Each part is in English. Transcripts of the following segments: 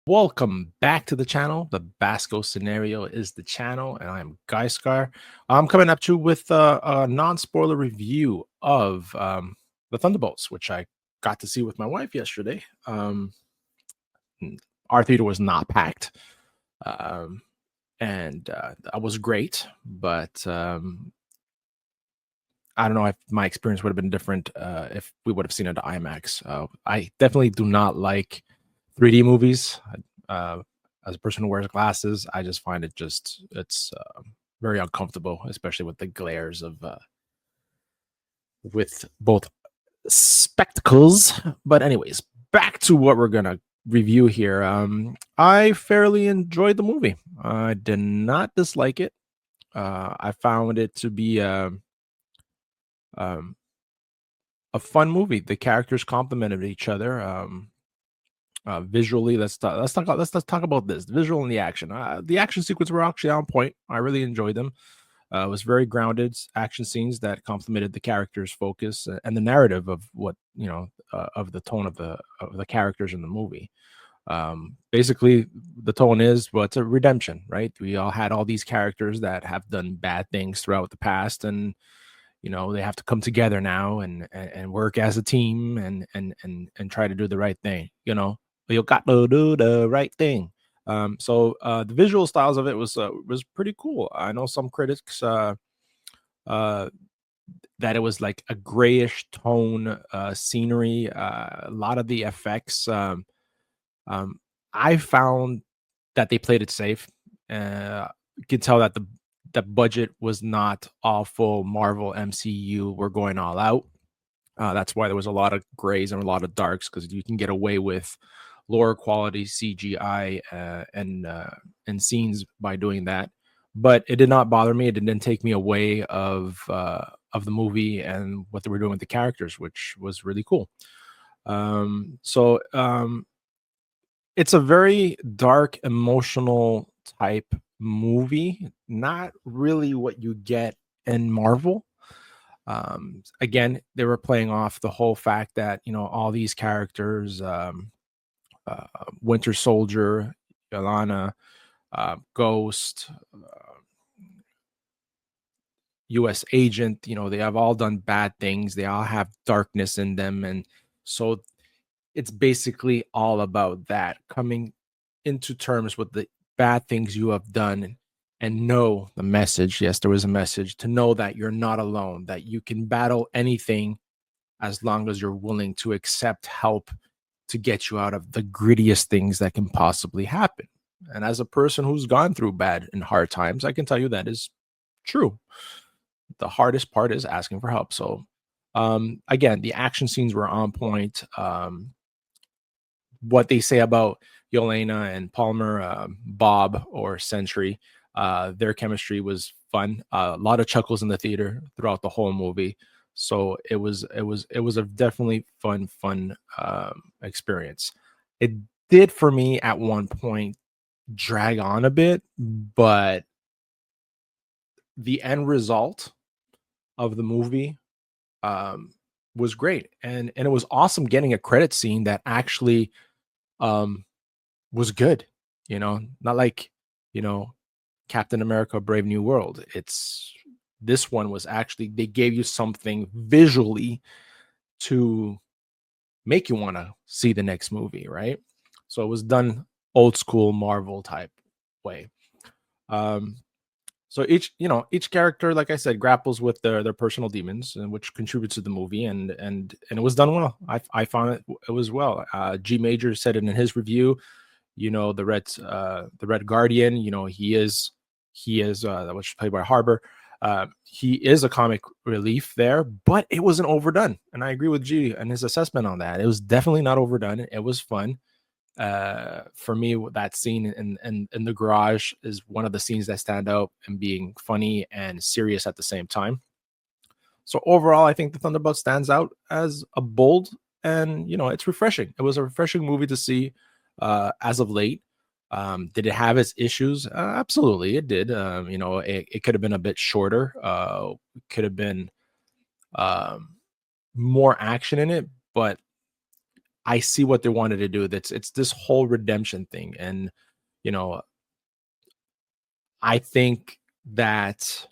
Welcome back to the channel. The Basco scenario is the channel, and I'm Guy Scar. I'm coming up to you with a non-spoiler review of the Thunderbolts, which I got to see with my wife yesterday. Our theater was not packed, and that was great. But I don't know if my experience would have been different if we would have seen it at IMAX. I definitely do not like 3D movies. As a person who wears glasses, I just find it's very uncomfortable, especially with the glares of with both spectacles. But anyways, back to what we're gonna review here. I fairly enjoyed the movie. I did not dislike it. I found it to be um, a fun movie. The characters complemented each other. Visually, let's talk about this visual and the action. The action sequences were actually on point. I really enjoyed them. It was very grounded action scenes that complemented the characters' focus and the narrative of what of the tone of the characters in the movie. Basically, the tone is, well, it's a redemption, right? We all had all these characters that have done bad things throughout the past, and they have to come together now and work as a team and try to do the right thing. You got to do the right thing. So the visual styles of it was pretty cool. I know some critics that it was like a grayish tone scenery. A lot of the effects. I found that they played it safe. You can tell that the budget was not all full Marvel MCU. We're going all out. That's why there was a lot of grays and a lot of darks, because you can get away with lower quality CGI and scenes by doing that. But it did not bother me. It didn't take me away of the movie and what they were doing with the characters, which was really cool. It's a very dark, emotional type movie. Not really what you get in Marvel. Again, they were playing off the whole fact that all these characters, Winter Soldier, Yelena, Ghost, U.S. Agent, they have all done bad things. They all have darkness in them, and so it's basically all about that, coming into terms with the bad things you have done and know the message. Yes, there was a message to know that you're not alone, that you can battle anything as long as you're willing to accept help to get you out of the grittiest things that can possibly happen. And as a person who's gone through bad and hard times, I can tell you that is true. The hardest part is asking for help. So again, the action scenes were on point. What they say about Yelena and Palmer, Bob or Sentry, their chemistry was fun. A lot of chuckles in the theater throughout the whole movie. So it was a definitely fun experience. It did for me at one point drag on a bit, but the end result of the movie was great, and it was awesome getting a credit scene that actually was good. Not like Captain America Brave New World. This one was actually, they gave you something visually to make you want to see the next movie, right? So it was done old school Marvel type way. So each character, like I said, grapples with their personal demons, and which contributes to the movie, and it was done well. I found it was well. G Major said it in his review. The Red Guardian. He is which is played by Harbor. He is a comic relief there, but it wasn't overdone. And I agree with G and his assessment on that. It was definitely not overdone. It was fun. For me, that scene in the garage is one of the scenes that stand out and being funny and serious at the same time. So overall, I think the Thunderbolts stands out as a bold, and it's refreshing. It was a refreshing movie to see as of late. Did it have its issues? Absolutely, it did. It could have been a bit shorter. Could have been um, more action in it, but I see what they wanted to do. It's this whole redemption thing, and you know, I think that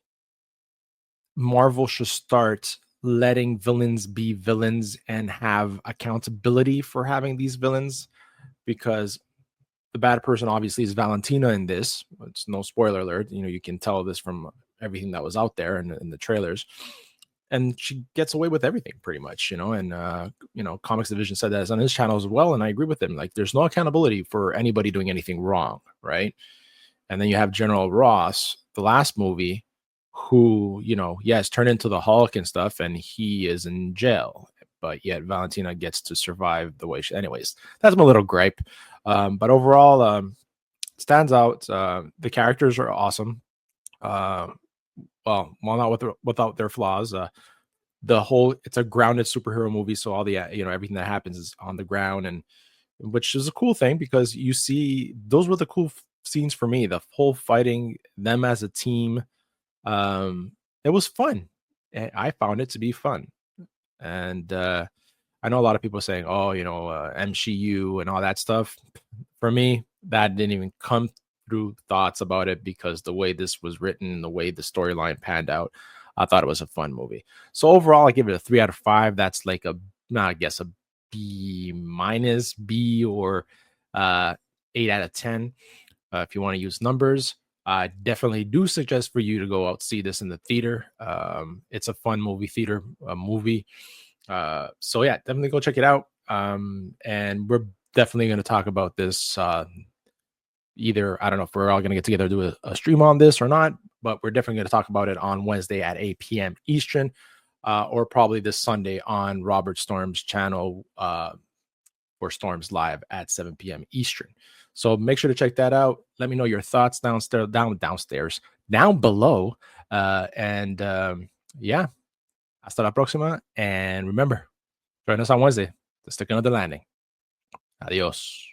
Marvel should start letting villains be villains and have accountability for having these villains, because the bad person obviously is Valentina in this. It's no spoiler alert. You can tell this from everything that was out there in the trailers. And she gets away with everything pretty much, and Comics Division said that on his channel as well, and I agree with him. Like, there's no accountability for anybody doing anything wrong, right? And then you have General Ross, the last movie, who, yes, turned into the Hulk and stuff, and he is in jail. But yet Valentina gets to survive the way she, anyways, that's my little gripe. But overall, stands out. The characters are awesome. Uh, well, not without their flaws. The whole It's a grounded superhero movie, so all the everything that happens is on the ground, and which is a cool thing, because you see those were the cool scenes for me. The whole fighting them as a team, it was fun. I found it to be fun, and I know a lot of people saying, "Oh, MCU and all that stuff." For me, that didn't even come through thoughts about it, because the way this was written, the way the storyline panned out, I thought it was a fun movie. So overall, I give it a 3 out of 5. That's like I guess a B minus, B, or 8 out of 10. If you want to use numbers, I definitely do suggest for you to go out see this in the theater. It's a fun movie. So yeah, definitely go check it out. And we're definitely going to talk about this. Either, I don't know if we're all going to get together, do a stream on this or not, but we're definitely going to talk about it on Wednesday at 8 p.m. Eastern, or probably this Sunday on Robert Storm's channel, for Storms Live at 7 p.m. Eastern. So make sure to check that out. Let me know your thoughts down below. And yeah, hasta la próxima. And remember, join us on Wednesday to stick another landing. Adios.